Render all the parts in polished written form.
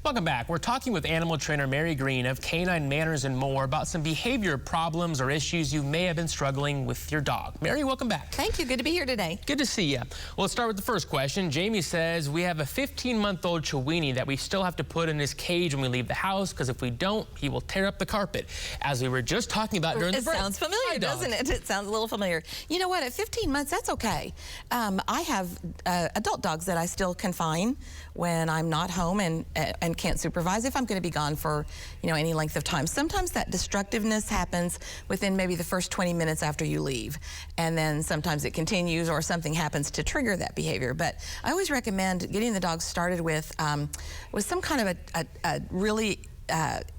Welcome back. We're talking with animal trainer Mary Green of Canine Manners and More about some behavior problems or issues you may have been struggling with your dog. Mary, welcome back. Thank you. Good to be here today. Good to see you. Well, let's start with the first question. Jamie says we have a 15-month-old Chiweenie that we still have to put in his cage when we leave the house because if we don't, he will tear up the carpet. As we were just talking about during the break. It sounds familiar, doesn't it? It sounds a little familiar. You know what? At 15 months, that's okay. I have adult dogs that I still confine when I'm not home and can't supervise if I'm going to be gone for, any length of time. Sometimes that destructiveness happens within maybe the first 20 minutes after you leave. And then sometimes it continues or something happens to trigger that behavior. But I always recommend getting the dog started with some kind of a really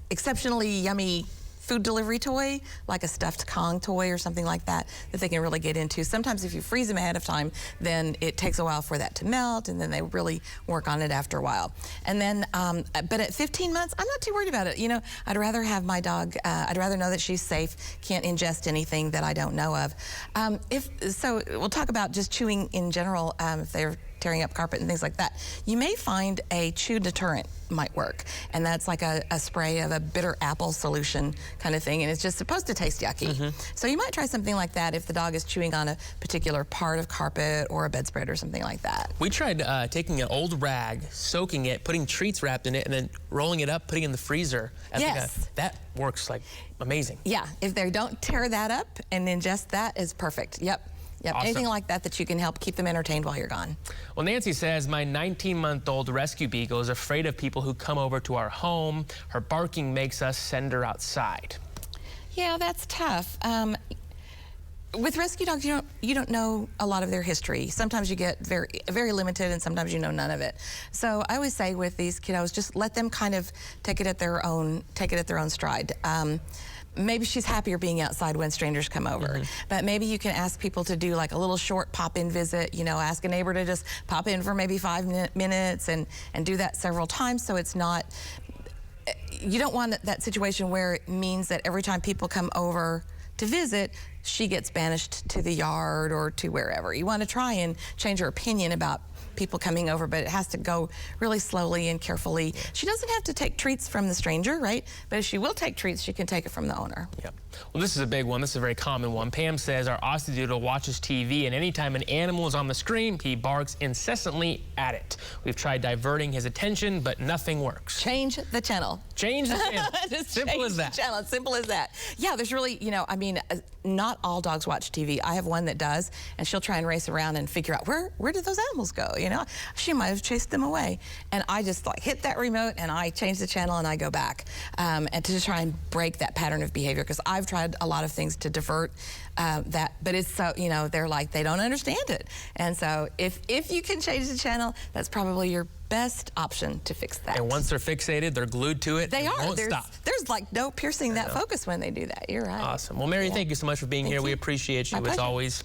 exceptionally yummy food delivery toy, like a stuffed Kong toy or something like that, that they can really get into. Sometimes if you freeze them ahead of time, then it takes a while for that to melt, and then they really work on it after a while. And then, but at 15 months, I'm not too worried about it. I'd rather have my dog, I'd rather know that she's safe, can't ingest anything that I don't know of. So we'll talk about just chewing in general, if they're tearing up carpet and things like that. You may find a chew deterrent might work, and that's like a spray of a bitter apple solution kind of thing, and it's just supposed to taste yucky. So you might try something like that if the dog is chewing on a particular part of carpet or a bedspread or something like that. We tried taking an old rag, soaking it, putting treats wrapped in it, and then rolling it up, putting it in the freezer. Yes. That works like amazing. Yeah, if they don't tear that up and ingest that is perfect. Yep. Yep. Awesome. Anything like that that you can help keep them entertained while you're gone. Well, Nancy says, my 19-month-old rescue beagle is afraid of people who come over to our home. Her barking makes us send her outside. Yeah, that's tough. With rescue dogs, you don't know a lot of their history. Sometimes you get very limited, and sometimes you know none of it. So I always say with these kiddos, just let them kind of take it at their own stride. Maybe she's happier being outside when strangers come over, but maybe you can ask people to do like a little short pop-in visit, ask a neighbor to just pop in for maybe 5 minutes and do that several times, so it's not, you don't want that situation where it means that every time people come over to visit, she gets banished to the yard or to wherever. You want to try and change her opinion about people coming over, but it has to go really slowly and carefully. She doesn't have to take treats from the stranger, right? But if she will take treats, she can take it from the owner. Yep. Well, this is a big one. This is a very common one. Pam says our Aussie Doodle watches TV, and anytime an animal is on the screen, he barks incessantly at it. We've tried diverting his attention, but nothing works. Change the channel. Change the channel. Simple as that. Channel. Simple as that. Yeah, there's really, not all dogs watch TV. I have one that does, and she'll try and race around and figure out where did those animals go, She might have chased them away. And I just hit that remote and I change the channel and I go back and to try and break that pattern of behavior, because I've tried a lot of things to divert that, but it's so, they're like, they don't understand it. And so if you can change the channel, that's probably your best option to fix that. And once they're fixated, they're glued to it. They won't stop. There's like no piercing that focus when they do that. You're right. Awesome. Well, Mary, thank you so much for being here. We appreciate you as always.